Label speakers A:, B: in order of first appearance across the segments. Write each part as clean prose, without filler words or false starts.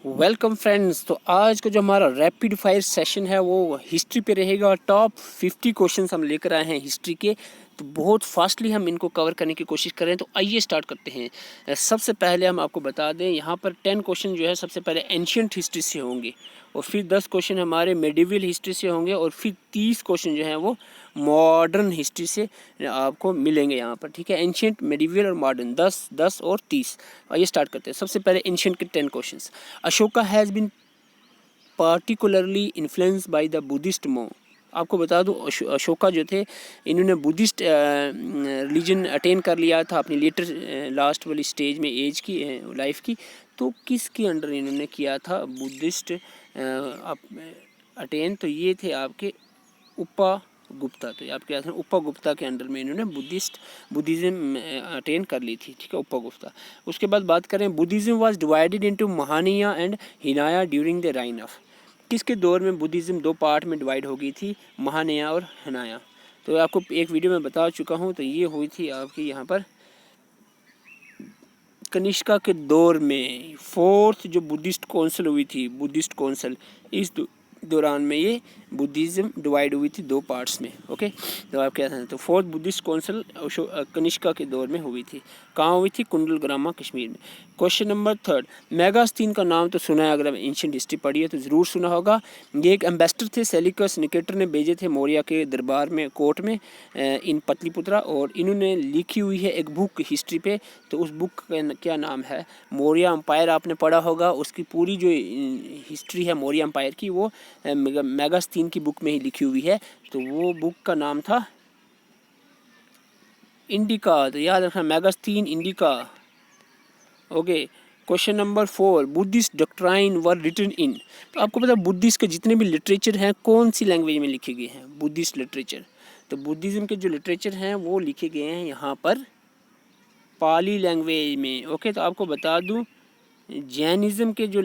A: Welcome friends. तो आज का जो हमारा रैपिड फायर सेशन है वो हिस्ट्री पे रहेगा। टॉप 50 क्वेश्चंस हम लेकर आए हैं हिस्ट्री के, तो बहुत फास्टली हम इनको कवर करने की कोशिश करें। तो आइए स्टार्ट करते हैं। सबसे पहले हम आपको बता दें, यहाँ पर 10 क्वेश्चन जो है सबसे पहले एंशियंट हिस्ट्री से होंगे, और फिर 10 क्वेश्चन हमारे मेडिवल हिस्ट्री से होंगे, और फिर 30 क्वेश्चन जो हैं वो मॉडर्न हिस्ट्री से आपको मिलेंगे यहाँ पर। ठीक है, एंशियंट, मेडिवल और मॉडर्न 10, 10 और 30। आइए स्टार्ट करते हैं। सबसे पहले एंशियंट के 10 questions. Ashoka has been particularly influenced by the Buddhist monk. आपको बता दूं, अशोका जो थे इन्होंने बुद्धिस्ट रिलीजन अटेन कर लिया था अपनी लेटर लास्ट वाली स्टेज में, एज की, लाइफ की। तो किसके अंडर इन्होंने किया था बुद्धिस्ट अटेन? तो ये थे आपके उपा गुप्ता। तो आपके याद है, उपा गुप्ता के अंडर में इन्होंने बुद्धिज़्म अटेन कर ली थी। ठीक है, उपा गुप्ता। उसके बाद बात करें, Buddhism was divided into Mahayana and Hinayana during the reign of. किसके दौर में बुद्धिज़्म दो पार्ट में डिवाइड हो गई थी, महानिया और हिनाया? तो आपको एक वीडियो में बता चुका हूँ। तो ये हुई थी आपकी यहाँ पर कनिष्का के दौर में। फोर्थ जो बुद्धिस्ट काउंसिल हुई थी, बुद्धिस्ट काउंसिल, इस दौरान में ये बुद्धिज़्म डिवाइड हुई थी दो पार्ट्स में। ओके, तो आप क्या था, तो फोर्थ बुद्धिस्ट काउंसिल कनिष्का के दौर में हुई थी। कहाँ हुई थी? कुंडलग्रामा, कश्मीर में। क्वेश्चन नंबर 3, मेगास्थीन का नाम तो सुना है, अगर आप एंशिएंट हिस्ट्री पढ़ी है तो ज़रूर सुना होगा। ये एक एम्बेसडर थे, सेलिकस निकेटर ने भेजे थे मौर्य के दरबार में, कोर्ट में, इन पतलीपुत्रा, और इन्होंने लिखी हुई है एक बुक हिस्ट्री पे। तो उस बुक का क्या नाम है? मौर्य अम्पायर। आपने पढ़ा होगा, उसकी पूरी जो हिस्ट्री है मौर्य अम्पायर की वो मेगास्थीन की बुक में ही लिखी हुई है। तो वो बुक का नाम था इंडिका। तो याद रखना, Megasthenes, Indica. Okay, question number 4, Buddhist doctrine were written in. तो आपको पता है बुद्धिस्ट के जितने भी लिटरेचर हैं कौन सी लैंग्वेज में लिखे गए हैं? Buddhist literature. तो बुद्धिज़्म के जो लिटरेचर हैं वो लिखे गए हैं यहाँ पर पाली लैंग्वेज में। ओके, तो आपको बता दूं, जैनिज़्म के जो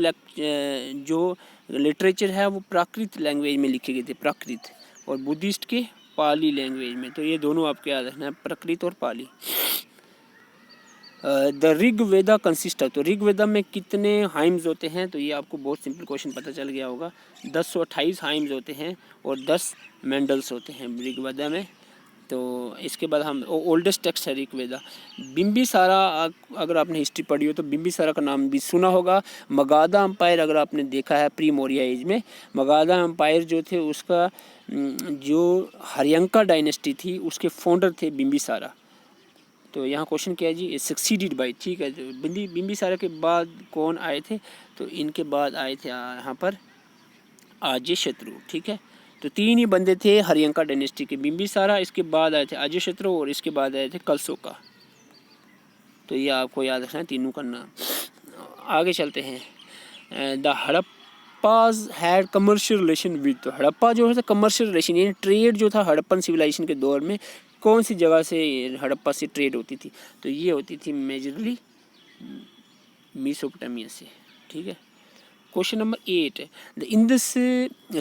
A: लिटरेचर है वो प्राकृत लैंग्वेज में लिखे गए थे, प्राकृत, और बुद्धिस्ट के पाली लैंग्वेज में। तो ये दोनों आपको याद रखना है, प्राकृत और Pali. The Rig Veda consist of. तो ऋग वेदा में कितने हाइम्स होते हैं? तो ये आपको बहुत सिंपल क्वेश्चन पता चल गया होगा। 1028 हाइम्स होते हैं और 10 मेंडल्स होते हैं ऋग वेदा में। तो इसके बाद हम ओल्डेस्ट टेक्स्ट है ऋग वेदा। बिम्बिसारा, अगर आपने हिस्ट्री पढ़ी हो तो बिम्बिसारा का नाम भी सुना होगा। मगाधा अम्पायर, अगर आपने देखा है प्री मौर्य एज में, मगाधा अम्पायर जो थे उसका जो हरियंका डायनेस्टी थी उसके फाउंडर थे बिम्बिसारा। तो यहाँ क्वेश्चन क्या है जी? Succeeded by. ठीक है, तो बिम्बिसारा के बाद कौन आए थे? तो इनके बाद आए थे यहाँ पर अजातशत्रु। ठीक है, तो तीन ही बंदे थे हरियंका डायनेस्टी के, बिम्बिसारा, इसके बाद आए थे अजातशत्रु, और इसके बाद आए थे कलसोका। तो ये आपको याद रखना है तीनों का नाम। आगे चलते हैं। The Harappans had commercial relation with. तो हड़प्पा जो है कमर्शियल रिलेशन, यानी ट्रेड जो था हड़प्पन सिविलाइजेशन के दौर में कौन सी जगह से हड़प्पा से ट्रेड होती थी? तो ये होती थी मेजरली मेसोपोटामिया से। ठीक है, question number 8, the Indus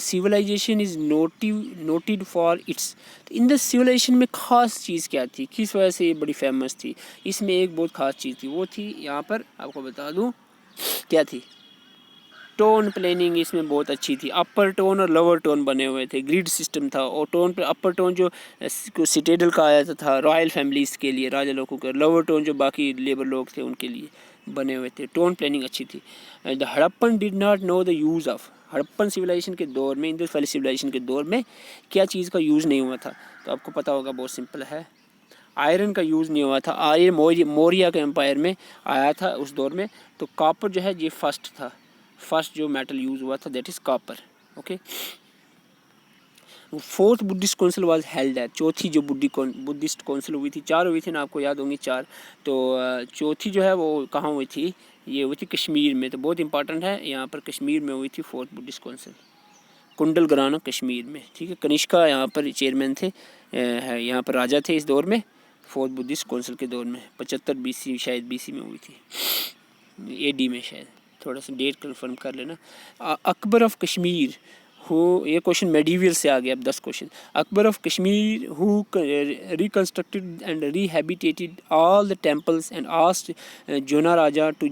A: civilization is noted for its. तो इंडस सिविलाइजेशन में खास चीज़ क्या थी, किस वजह से ये बड़ी फेमस थी? इसमें एक बहुत खास चीज़ थी, वो थी यहाँ पर आपको बता दूँ क्या थी। टोन प्लानिंग इसमें बहुत अच्छी थी। अपर टोन और लोअर टोन बने हुए थे, ग्रिड सिस्टम था। और टोन पे अपर टोन जो सिटेडल का आया था रॉयल फैमिलीज़ के लिए, राजा लोगों के, लोअर टोन जो बाकी लेबर लोग थे उनके लिए बने हुए थे। टोन प्लानिंग अच्छी थी। The Harappan did not know the use of. Harappan civilization के दौर में, इंडस वैली सिविलाइजेशन के दौर में क्या चीज़ का यूज़ नहीं हुआ था? तो आपको पता होगा, बहुत सिंपल है, आयरन का यूज़ नहीं हुआ था। आयरन मौर्य के एम्पायर में आया था उस दौर में। तो कॉपर जो है ये फर्स्ट था, फर्स्ट जो मेटल यूज़ हुआ था, that is copper. Okay, fourth Buddhist council was held है। चौथी जो बुद्धिस्ट काउंसिल हुई थी, चार हुई थी ना, आपको याद होंगी चार। तो चौथी जो है वो कहाँ हुई थी? ये हुई थी कश्मीर में। तो बहुत इंपॉर्टेंट है, यहाँ पर कश्मीर में हुई थी फोर्थ बुद्धिस्ट काउंसिल, कुंडलग्राना, कश्मीर में। ठीक है, कनिष्का यहाँ पर चेयरमैन थे, यहाँ पर राजा थे इस दौर में, फोर्थ बुद्धिस्ट काउंसिल के दौर में। 75 BC शायद, BC में हुई थी, AD में शायद, थोड़ा सा डेट कंफर्म कर लेना। अकबर ऑफ कश्मीर ये क्वेश्चन मेडिवियल से आ गया। अब 10 question. Akbar of Kashmir who reconstructed and rehabilitated all the temples and asked Jonaraja to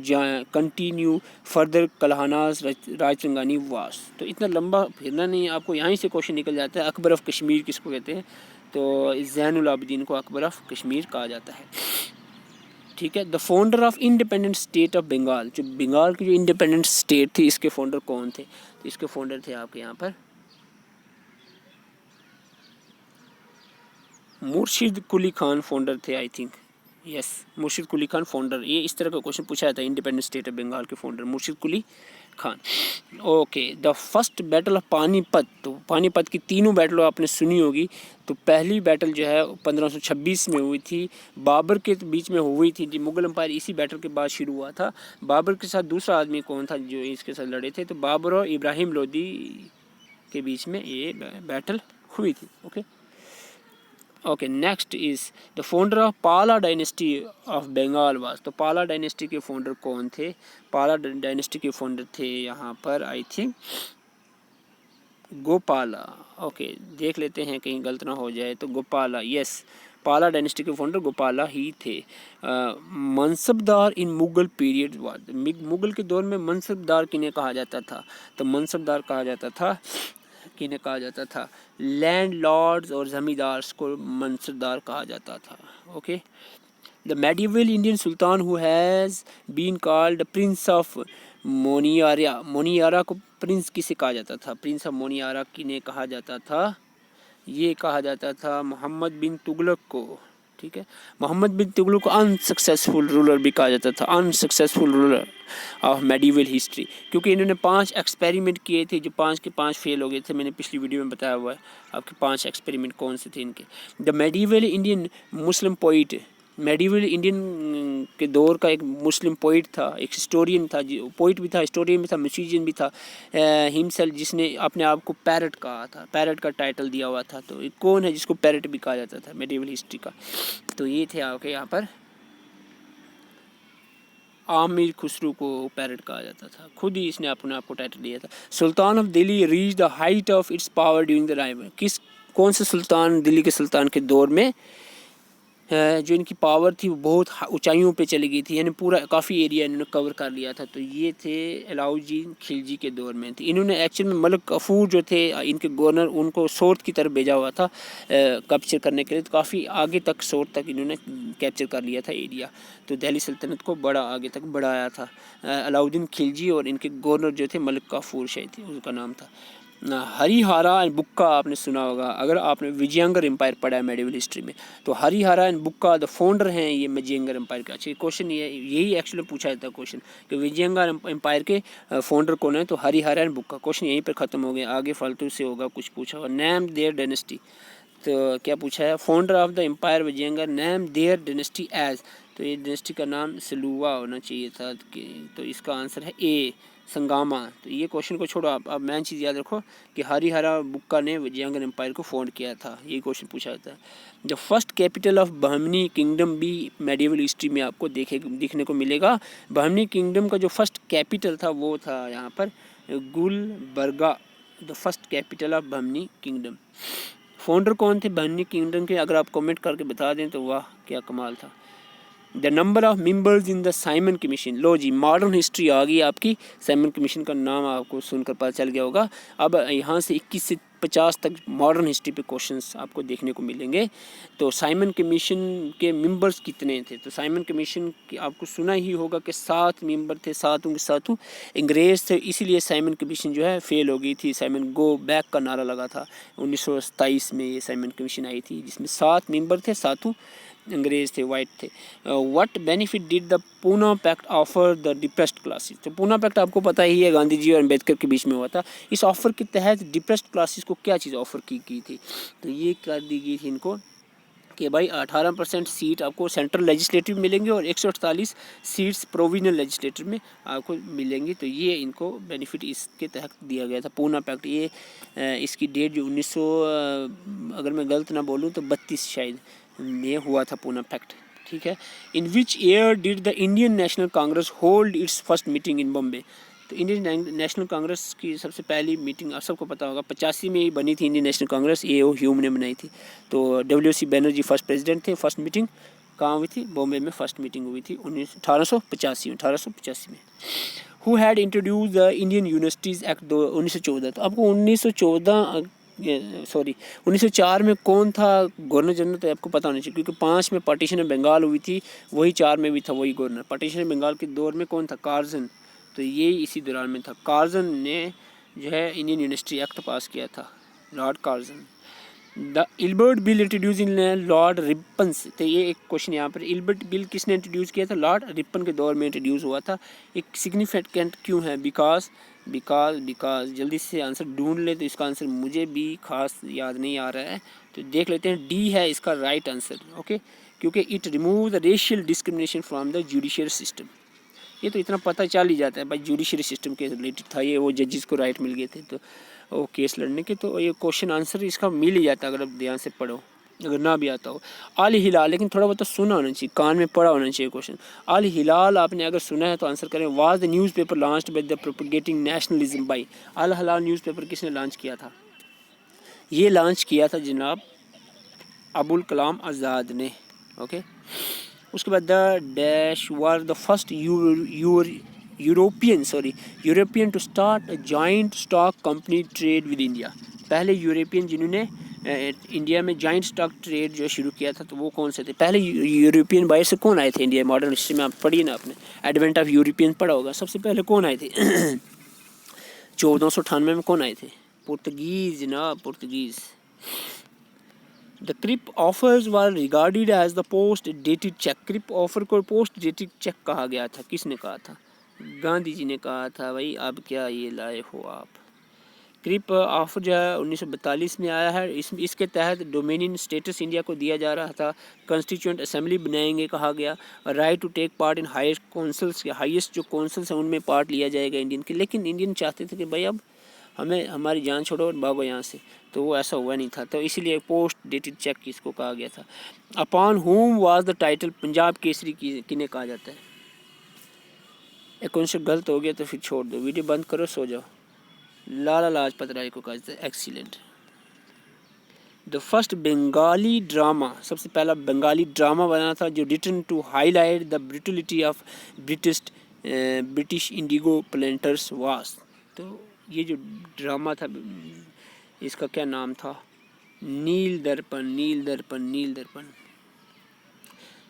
A: continue further Kalhana's Rajatarangini was. तो इतना लंबा फिरना नहीं, आपको यहाँ से क्वेश्चन निकल जाता है। अकबर ऑफ कश्मीर किसको कहते हैं? तो ज़ैनुल आबिदीन को अकबर ऑफ कश्मीर कहा जाता है। ठीक है। The founder of independent state of Bengal, जो बंगाल की जो इंडिपेंडेंट स्टेट थी, इसके फाउंडर कौन थे? तो इसके फाउंडर थे आपके यहाँ पर मुर्शिद कुली खान फाउंडर थे, आई थिंक। यस, मुर्शिद कुली खान फाउंडर। ये इस तरह का क्वेश्चन पूछा जाता है, इंडिपेंडेंट स्टेट ऑफ बंगाल के founder Murshid Quli Khan. Okay. The first battle of Panipat, तो पानीपत की तीनों बैटलों आपने सुनी होगी। तो पहली बैटल जो है 1526 में हुई थी, बाबर के बीच में हुई थी जी। मुगल एम्पायर इसी बैटल के बाद शुरू हुआ था। बाबर के साथ दूसरा आदमी कौन था जो इसके साथ लड़े थे? तो बाबर और इब्राहिम लोदी के बीच में ये बैटल हुई थी। Okay next is the founder of पाला डायनेस्टी ऑफ बंगाल वाज। तो पाला डायनेस्टी के फाउंडर कौन थे? पाला डायनेस्टी के फाउंडर थे यहाँ पर आई थिंक गोपाला। ओके, देख लेते हैं कहीं गलत ना हो जाए। तो गोपाला, यस, पाला डायनेस्टी के फाउंडर गोपाला ही थे। मनसबदार इन मुगल पीरियड वाद, मुगल के दौर में मनसबदार किन्हें कहा जाता था? तो मनसबदार कहा जाता था, किन्हें कहा जाता था? लैंड लॉर्ड्स और जमींदार्स को मनसबदार कहा जाता था। Okay. The medieval Indian sultan who has been called prince of moneyers, moneyers को प्रिंस किसे कहा जाता था? प्रिंस ऑफ मोनियारा किन्हें कहा जाता था? ये कहा जाता था मोहम्मद बिन तुगलक को। ठीक है, मोहम्मद बिन तुगलक को अनसक्सेसफुल रूलर भी कहा जाता था, unsuccessful ruler of medieval history, क्योंकि इन्होंने 5 एक्सपेरिमेंट किए थे जो 5 के 5 फेल हो गए थे। मैंने पिछली वीडियो में बताया हुआ है आपके 5 एक्सपेरिमेंट कौन से थे इनके। The medieval Indian Muslim poet, medieval Indian के दौर का एक मुस्लिम पोइट था, एक हिस्टोरियन था, पोइट भी था, हिस्टोरियन भी था, म्यूजिशियन भी था हिमसेल्फ, जिसने अपने आप को पैरट कहा था, पैरट का टाइटल दिया हुआ था। तो कौन है जिसको पैरट भी कहा जाता था मेडिवल हिस्ट्री का? तो ये थे आपके यहाँ पर आमिर खुसरो को पैरट कहा जाता था, खुद ही इसने अपने आप को टाइटल दिया था। Sultan of Delhi reach the height of its power during the rival, कौन से सुल्तान दिल्ली के सुल्तान के दौर में जो इनकी पावर थी वो बहुत ऊंचाइयों पे चली गई थी, यानी पूरा काफ़ी एरिया इन्होंने कवर कर लिया था? तो ये थे अलाउद्दीन खिलजी के दौर में थे। इन्होंने एक्चुअल में मलिक कफूर जो थे इनके गवर्नर, उनको सोर्ट की तरफ भेजा हुआ था कैप्चर करने के लिए। तो काफ़ी आगे तक सोर्ट तक इन्होंने कैप्चर कर लिया था एरिया। तो दिल्ली सल्तनत को बड़ा आगे तक बढ़ाया था अलाउद्दीन खिलजी, और इनके गवर्नर जो थे मलिक कफूर शायद उनका नाम था। हरिहारा एंड बुक्का आपने सुना होगा, अगर आपने विजयनगर एम्पायर पढ़ा है मेडिवल हिस्ट्री में, तो Harihara and Bukka the founder हैं ये विजयनगर एम्पायर का। अच्छा, क्वेश्चन यही एक्चुअली पूछा जाता है क्वेश्चन कि विजयनगर एम्पायर के फाउंडर कौन है? तो हरिहारा एंड बुक्का। क्वेश्चन यहीं पर ख़त्म हो गया, आगे फालतू से होगा कुछ पूछा होगा। नेम देयर डायनेस्टी, तो क्या पूछा है? Founder of the empire Vijayanagar name their dynasty as, तो ये डायनेस्टी का नाम सलूवा होना चाहिए था। तो इसका आंसर है ए, संगामा। तो ये क्वेश्चन को छोड़ो, आप मेन चीज़ याद रखो कि हरिहरा बुक्का ने विजयनगर एम्पायर को फाउंड किया था, ये क्वेश्चन पूछा जाता है। The first capital of Bahmani kingdom भी मेडिवल हिस्ट्री में आपको देखने को मिलेगा। बहमनी किंगडम का जो फर्स्ट कैपिटल था वो था यहाँ पर Gulbarga, the first capital of Bahmani kingdom. Founder कौन थे बहमनी किंगडम के? अगर आप कमेंट करके बता दें तो वाह क्या कमाल था। The number of members in the Simon commission, लो जी मॉडर्न हिस्ट्री आ गई आपकी। साइमन कमीशन का नाम आपको सुनकर पता चल गया होगा। अब यहाँ से 21 से 50 तक मॉडर्न हिस्ट्री पे क्वेश्चंस आपको देखने को मिलेंगे। तो साइमन कमीशन के मेंबर्स कितने थे? तो साइमन कमीशन की आपको सुना ही होगा कि 7 मेंबर थे, 7 के 7 अंग्रेज़ थे, इसीलिए साइमन कमीशन जो है फेल हो गई थी। साइमन गो बैक का नारा लगा था 1927 में, ये साइमन कमीशन आई थी जिसमें 7 मेंबर थे, 7 अंग्रेज थे, वाइट थे। What benefit did the Poona pact offer the depressed classes? तो पूना पैक्ट आपको पता ही है, गांधी जी और अम्बेडकर के बीच में हुआ था। इस ऑफर के तहत डिप्रेस्ड क्लासेस को क्या चीज़ ऑफर की थी? तो ये कर दी गई थी इनको कि भाई 18% सीट आपको सेंट्रल लेजिस्लेटिव मिलेंगे और 148 सीट्स प्रोविजनल लेजिस्लेटिव में आपको मिलेंगी। तो ये इनको बेनिफिट इसके तहत दिया गया था पूना पैक्ट। ये इसकी डेट जो 1900 अगर मैं गलत ना बोलूँ तो 32 शायद में हुआ था पूना पैक्ट। ठीक है। In which year did the Indian National Congress hold its first meeting in Bombay? तो इंडियन नेशनल कांग्रेस की सबसे पहली मीटिंग आप सबको पता होगा 85 में ही बनी थी इंडियन नेशनल कांग्रेस, ए ओ ह्यूम ने बनाई थी। तो डब्ल्यू.सी. बनर्जी फर्स्ट प्रेसिडेंट थे। फर्स्ट मीटिंग कहाँ हुई थी? बॉम्बे में फर्स्ट मीटिंग हुई थी 1885 में। Who had introduce the Indian universities act 1914। तो आपको 1904 में कौन था गवर्नर जनरल, तो आपको पता होना चाहिए, क्योंकि 5 में पार्टीशन ऑफ बंगाल हुई थी, वही 4 में भी था वही गवर्नर। पार्टीशन ऑफ बंगाल के दौर में कौन था? कार्जन। तो ये इसी दौरान में था। कार्जन ने जो है इंडियन यूनिवर्सिटी एक्ट पास किया था, Lord Curzon. The Ilbert bill introduce in Lord Ripon से। तो ये एक क्वेश्चन यहाँ पर, इल्बर्ट बिल किसने इंट्रोड्यूस किया था? लॉर्ड रिपन के दौर में इंट्रोड्यूस हुआ था। एक सिग्निफिकेंट क्यों है? बिकॉज जल्दी से आंसर ढूंढ ले, तो इसका आंसर मुझे भी खास याद नहीं आ रहा है, तो देख लेते हैं। डी है इसका राइट आंसर। ओके, क्योंकि it remove the racial discrimination from the judicial system. ये तो इतना पता चल ही जाता है भाई, जुडिशरी सिस्टम के रिलेटेड था ये, वो जजेस को राइट मिल गए थे तो वो केस लड़ने के, तो ये क्वेश्चन आंसर इसका मिल ही जाता अगर आप ध्यान से पढ़ो, अगर ना भी आता हो। अल हिलाल, लेकिन थोड़ा बहुत तो सुना होना चाहिए, कान में पढ़ा होना चाहिए क्वेश्चन। अल हिलाल आपने अगर सुना है तो आंसर करें। Was the newspaper launched by the propagating nationalism by. Al Hilal newspaper किसने लॉन्च किया था? ये लॉन्च किया था जनाब अबुल कलाम आज़ाद ने। ओके, उसके बाद the dash were the first European to start a joint stock company trade with India. पहले यूरोपियन जिन्होंने इंडिया में जॉइंट स्टॉक ट्रेड जो शुरू किया था, तो वो कौन से थे? पहले यूरोपियन बाहर से कौन आए थे इंडिया? मॉडर्न हिस्ट्री में आप पढ़िए ना, आपने एडवेंट ऑफ यूरोपियन पढ़ा होगा। सबसे पहले कौन आए थे? 1498 में कौन आए थे? पुर्तगीज जनाब, Portuguese. The Cripps offers were regarded as the post dated cheque. Cripps offer को पोस्ट डेटेड चेक कहा गया था। किसने कहा था? गांधी जी ने कहा था। भाई अब क्या ये लाए हो आप? क्रिप ऑफर जो है 1942 में आया है। इसके तहत डोमिनियन स्टेटस इंडिया को दिया जा रहा था। कॉन्स्टिट्यूएंट असेंबली बनाएंगे कहा गया। Right to take part in highest councils, highest जो काउंसिल्स हैं उनमें पार्ट लिया जाएगा इंडियन के। लेकिन इंडियन चाहते थे कि भाई अब हमें हमारी जान छोड़ो और भागो यहाँ से, तो वो ऐसा हुआ नहीं था। तो इसीलिए पोस्ट डेटेड चेक किसको कहा गया था। Upon home was the title Punjab Kesari किन्हें कहा जाता है? एक क्वेश्चन गलत हो गया तो फिर छोड़ दो, वीडियो बंद करो, सो जाओ। लाला लाजपत राय को कहा जाता है। Excellent. The first Bengali drama, सबसे पहला बंगाली ड्रामा बना था जो written to highlight the brutality of British indigo planters was. तो ये जो ड्रामा था इसका क्या नाम था? नील दर्पण, नील दर्पण, नील दर्पण।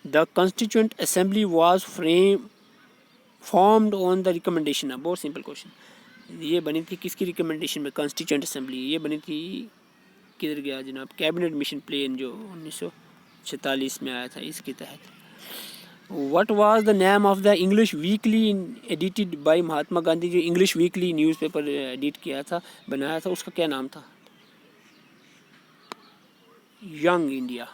A: The constituent assembly was formed on the recommendation. है बहुत सिंपल क्वेश्चन। ये बनी थी किसकी रिकमेंडेशन में? Constituent assembly. ये बनी थी किधर गया जनाब? कैबिनेट मिशन प्लान जो 1946 में आया था, इसके तहत। What was the name of the English weekly edited by Mahatma Gandhi? जो इंग्लिश वीकली न्यूज़पेपर एडिट किया था, बनाया था, उसका क्या नाम था? Young India.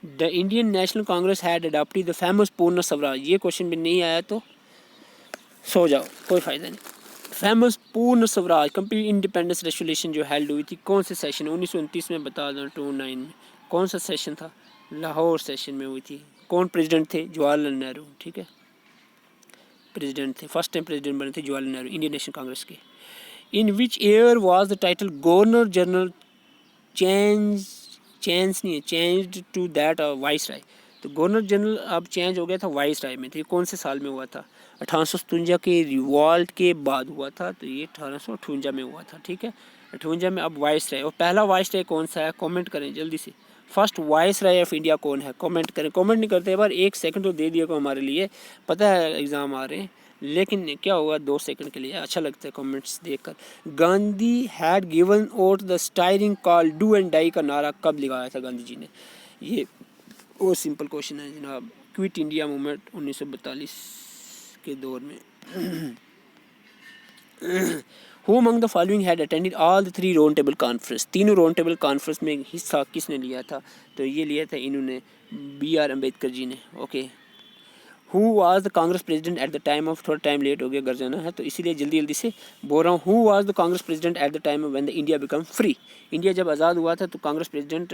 A: The Indian National Congress had adopted the famous पूर्ण स्वराज। ये क्वेश्चन भी नहीं आया तो सो जाओ, कोई फ़ायदा नहीं। फेमस पूर्ण स्वराज कंप्लीट इंडिपेंडेंस रेजोल्यूशन जो हेल्ड हुई थी कौन से सेशन? 1929 में, बता दो 29 में। कौन सा सेशन था? लाहौर सेशन में हुई थी। कौन प्रेसिडेंट थे? जवाहरलाल नेहरू। ठीक है, प्रेसिडेंट थे, फर्स्ट टाइम प्रेसिडेंट बने थे Jawaharlal Nehru Indian National Congress के। In which year was the title governor general changed to that viceroy. तो गवर्नर जनरल अब चेंज हो गया था वाइस राय में। तो ये कौन से साल में हुआ था? 1857 के रिवॉल्ट के बाद हुआ था, तो ये 1858 में हुआ था। ठीक है, 58 में अब वाइस राय। और पहला वाइस राय कौन सा है? कमेंट करें जल्दी से। First viceroy of India कौन है? कमेंट करें। कमेंट नहीं करते बार, 1 सेकंड तो दे दिया को हमारे लिए, पता है एग्ज़ाम आ रहे हैं, लेकिन क्या होगा 2 सेकंड के लिए अच्छा लगता है कमेंट्स देखकर। Gandhi had given out the stirring call do and die का नारा कब लगाया था गांधी जी ने? ये वो सिंपल क्वेश्चन है जनाब। क्विट इंडिया मूवमेंट 1942 के दौर में। Who among the following had attended all the 3 round table conference? तीनों राउंड टेबल कॉन्फ्रेंस में हिस्सा किसने लिया था? तो ये लिया था इन्होंने, BR अम्बेडकर जी ने। Okay, who was the Congress president at the time of, थोड़ा टाइम लेट हो गया, घर जाना है तो इसीलिए जल्दी जल्दी से बोल रहा हूँ। Who was the Congress president at the time when the India become free? India जब आज़ाद हुआ था तो कांग्रेस प्रेसिडेंट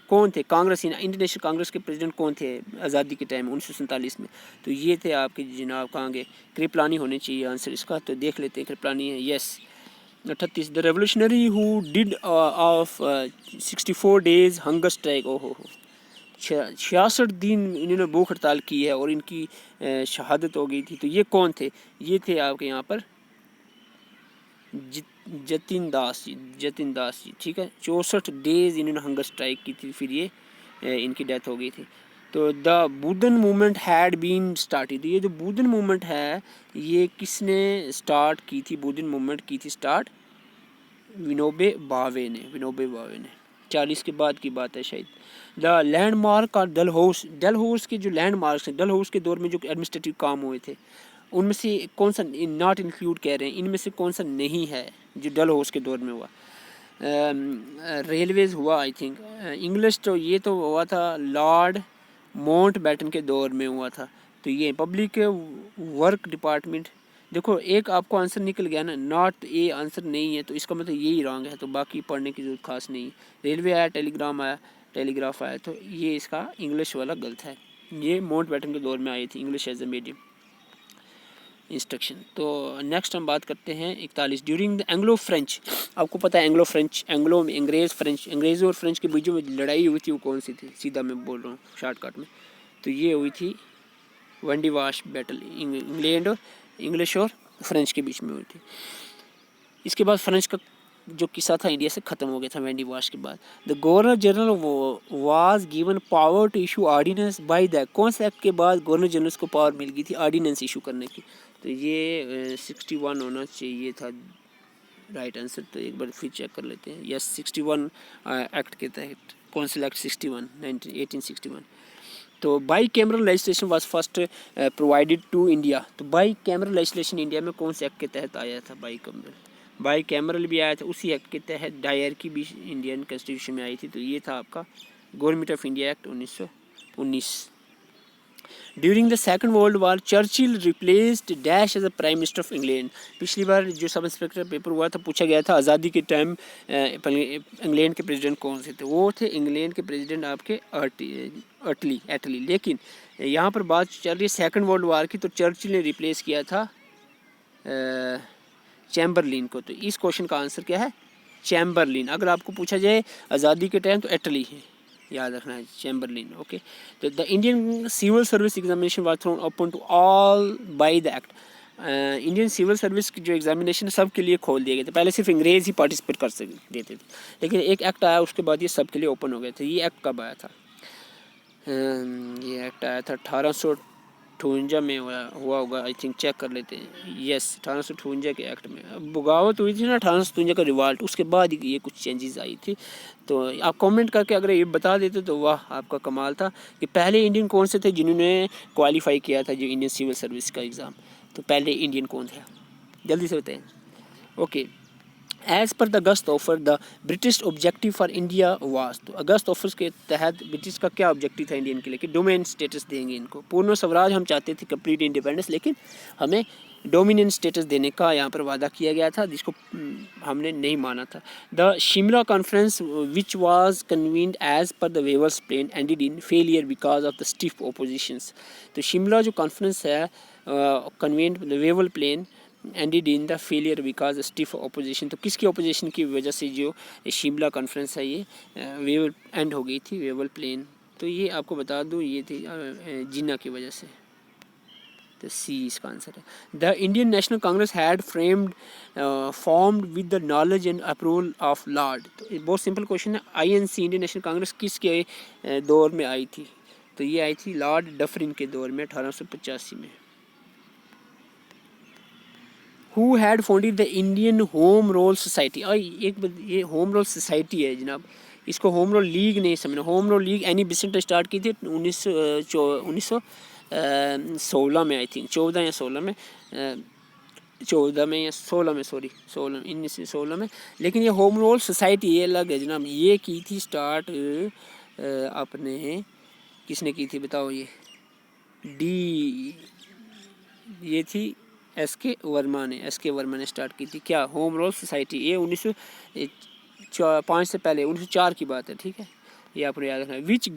A: कौन थे कांग्रेस इंडियन नेशनल कांग्रेस के प्रेसिडेंट कौन थे आज़ादी के टाइम 1947 में? तो ये थे आपके जनाब कहाँगे कृपलानी होने चाहिए आंसर इसका। तो देख लेते हैं कृपलानी है, yes. 38 the revolutionary who did of 64 days hunger strike, ओहो हो 66 दिन इन्होंने भूख हड़ताल की है और इनकी शहादत हो गई थी। तो ये कौन थे? ये थे आपके यहाँ पर जतिन दास जी, ठीक है। 64 डेज इन्होंने हंगर स्ट्राइक की थी, फिर ये इनकी डेथ हो गई थी। तो the Budan movement had been started, ये जो बुदन मूवमेंट है ये किसने स्टार्ट की थी? बुदन मूवमेंट की थी स्टार्ट विनोबे भावे ने 40 के बाद की बात है शायद। द लैंडमार्क और डलहौस के जो लैंडमार्क्स हैं, डलहौस के दौर में जो एडमिनिस्ट्रेटिव काम हुए थे उनमें से कौन सा नॉट इंक्लूड कह रहे हैं, इनमें से कौन सा नहीं है जो डलहौस के दौर में हुआ? रेलवेज हुआ आई थिंक। इंग्लिश तो ये तो हुआ था लॉर्ड माउंटबेटन के दौर में हुआ था। तो ये पब्लिक वर्क डिपार्टमेंट, देखो एक आपको आंसर निकल गया ना, नॉट ए आंसर नहीं है तो इसका मतलब यही रॉन्ग है, तो बाकी पढ़ने की जरूरत खास नहीं है। रेलवे आया, टेलीग्राफ आया, तो ये इसका इंग्लिश वाला गलत है। ये माउंटबेटन के दौर में आई थी English as a medium instruction. तो नेक्स्ट हम बात करते हैं 41 ड्यूरिंग द एंग्लो फ्रेंच। आपको पता है एंग्लो फ्रेंच, एंग्लो में अंग्रेज़, फ्रेंच, अंग्रेज़ों और फ्रेंच के बीच में लड़ाई हुई थी वो कौन सी थी? सीधा मैं बोल रहा हूँ शॉर्टकट में, तो ये हुई थी वंडीवाश बैटल, इंग्लैंड और इंग्लिश और फ्रेंच के बीच में हुई थी। इसके बाद फ्रेंच का जो किस्सा था इंडिया से ख़त्म हो गया था वंडीवाश के बाद। The governor general was given power to issue ordinance by the, कौन से एक्ट के बाद गवर्नर जनरल को पावर मिल गई थी ऑर्डिनेंस इशू करने की? तो ये 61 होना चाहिए था राइट आंसर। तो एक बार फिर चेक कर लेते हैं, यस 61 एक्ट के तहत, कौंसिल एक्ट 61 1861। तो bicameral legislation was first provided to India. तो बाई कैमरल लेजिस्लेशन इंडिया में कौन से एक्ट के तहत आया था? बाई कैमरल भी आया था, उसी एक्ट के तहत डायर की भी इंडियन कॉन्स्टिट्यूशन में आई थी। तो ये था आपका government of India act 1919। During the second world war Churchill replaced dash as a prime minister of England. पिछली बार जो सब इंस्पेक्टर पेपर हुआ था पूछा गया था आज़ादी के टाइम इंग्लैंड के प्रेसिडेंट कौन से थे? वो थे इंग्लैंड के प्रेसिडेंट आपके एटली। लेकिन यहाँ पर बात चल रही है सेकंड वर्ल्ड वार की, तो चर्चिल ने रिप्लेस किया था चैम्बरलिन को। तो इस क्वेश्चन का आंसर क्या है? चैम्बरलिन। अगर आपको पूछा जाए आज़ादी के टाइम तो इटली है, याद रखना है चैम्बरलिन। ओके, तो the Indian civil service examination was thrown open to all by the act. Indian civil service की जो एग्जामिनेशन सब के लिए खोल दिए गए थे। पहले सिर्फ अंग्रेज़ ही पार्टिसिपेट कर देते थे, लेकिन एक एक्ट आया उसके बाद ये सब के लिए ओपन हो गए थे। ये एक्ट कब आया था? ये एक्ट आया था 1858 में हुआ होगा आई थिंक, चेक कर लेते हैं। यस 1858 के एक्ट में बगावत हुई थी ना 1857 का रिवाल्ट, उसके बाद ही ये कुछ चेंजेस आई थी। तो आप कमेंट करके अगर ये बता देते तो वाह आपका कमाल था कि पहले इंडियन कौन से थे जिन्होंने क्वालिफाई किया था जो इंडियन सिविल सर्विस का एग्ज़ाम। तो पहले इंडियन कौन थे? जल्दी से बताएं। Okay, as per the August offer the British objective for India was. तो अगस्त ऑफर्स के तहत ब्रिटिश का क्या ऑब्जेक्टिव था इंडियन के लिए कि डोमेन स्टेटस देंगे इनको, पूर्ण स्वराज हम चाहते थे, कंप्लीट इंडिपेंडेंस, लेकिन हमें डोमिनेंट स्टेटस देने का यहाँ पर वादा किया गया था जिसको हमने नहीं माना था। The Shimla conference which was convened as per the Wavell's plan ended in failure because of the stiff oppositions. तो शिमला जो कॉन्फ्रेंस है convened the Wavell plan ended in the failure because stiff opposition. तो किसकी ओपोजिशन की वजह से जो Shimla conference है ये वेवर एंड हो गई थी, वेवर प्लेन। तो ये आपको बता दूँ ये थी जिन्ना की वजह से। तो सी इसका आंसर है। The Indian National Congress had formed with the knowledge and approval of Lord. तो बहुत सिंपल क्वेश्चन है, INC इंडियन नेशनल कांग्रेस किसके दौर में आई थी? तो ये आई थी लॉर्ड डफरिन के दौर में 1885 में। Who had founded the Indian home rule society. ये होम रूल सोसाइटी है जनाब, इसको होम रूल लीग नहीं समझना। Home rule league any Besant start की थी 1916 में आई थिंक, 14 या 16 में, 14 में या 16 में, सॉरी 1916 में। लेकिन ये होम रूल सोसाइटी ये अलग है जनाब, ये की थी स्टार्ट अपने किसने की थी बताओ? ये थी SK वर्मा ने स्टार्ट की थी। क्या होम रूल सोसाइटी? ये 1905 से पहले 1904 की बात है, ठीक है। ये आपको याद रखना है। Which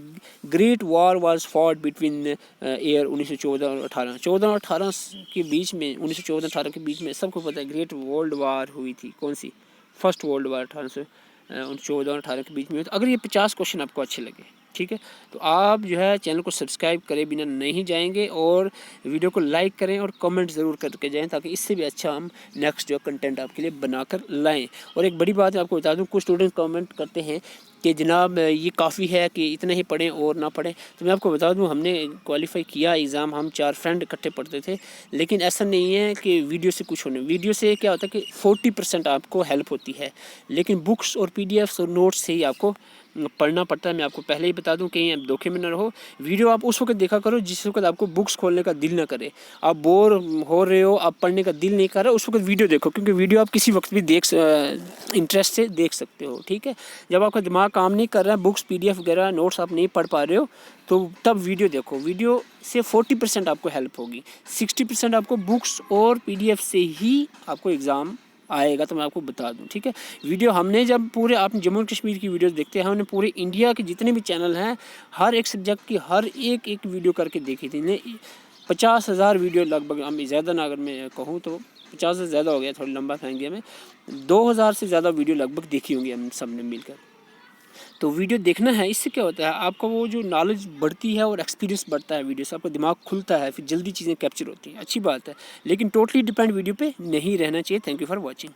A: great war was fought between year 1914 और 18, 14 और 18 के बीच में, 1914-18 के बीच में सबको पता है ग्रेट वर्ल्ड वार हुई थी, कौन सी? फर्स्ट वर्ल्ड वार 1814 और 18 के बीच में। तो अगर ये 50 क्वेश्चन आपको अच्छे लगे, ठीक है, तो आप जो है चैनल को सब्सक्राइब करे बिना नहीं जाएंगे और वीडियो को लाइक करें और कमेंट ज़रूर करके जाएं, ताकि इससे भी अच्छा हम नेक्स्ट जो कंटेंट आपके लिए बनाकर लाएं। और एक बड़ी बात आपको बता दूं, कुछ स्टूडेंट कमेंट करते हैं कि जनाब ये काफ़ी है कि इतना ही पढ़ें और ना पढ़ें। तो मैं आपको बता दूं, हमने क्वालिफाई किया एग्ज़ाम, हम 4 फ्रेंड इकट्ठे पढ़ते थे, लेकिन ऐसा नहीं है कि वीडियो से कुछ होने। वीडियो से क्या होता है कि 40% आपको हेल्प होती है, लेकिन बुक्स और PDFs और नोट्स से ही आपको पढ़ना पड़ता है। मैं आपको पहले ही बता दूं, कहीं आप धोखे में न रहो। वीडियो आप उस वक्त देखा करो जिस वक्त आपको बुक्स खोलने का दिल ना करे, आप बोर हो रहे हो, आप पढ़ने का दिल नहीं कर रहा, उस वक्त वीडियो देखो, क्योंकि वीडियो आप किसी वक्त भी इंटरेस्ट से देख सकते हो, ठीक है। जब आपका दिमाग काम नहीं कर रहा है, बुक्स PDF वगैरह नोट्स आप नहीं पढ़ पा रहे हो, तो तब वीडियो देखो। वीडियो से 40% आपको हेल्प होगी, 60% आपको बुक्स और PDF से ही आपको एग्ज़ाम आएगा। तो मैं आपको बता दूं, ठीक है। वीडियो हमने जब पूरे, आप जम्मू कश्मीर की वीडियोस देखते हैं, हमने पूरे इंडिया के जितने भी चैनल हैं, हर एक सब्जेक्ट की हर एक वीडियो करके देखी थी। 50,000 वीडियो लगभग, हम ज़्यादा ना अगर मैं कहूँ तो 50 से ज़्यादा हो गया, थोड़ा लंबा कहेंगे हमें, 2000 से ज़्यादा वीडियो लगभग देखी होंगी हम सब ने मिलकर। तो वीडियो देखना है, इससे क्या होता है, आपका वो जो नॉलेज बढ़ती है और एक्सपीरियंस बढ़ता है वीडियो से, आपका दिमाग खुलता है, फिर जल्दी चीज़ें कैप्चर होती हैं, अच्छी बात है। लेकिन टोटली डिपेंड वीडियो पे नहीं रहना चाहिए। Thank you for watching.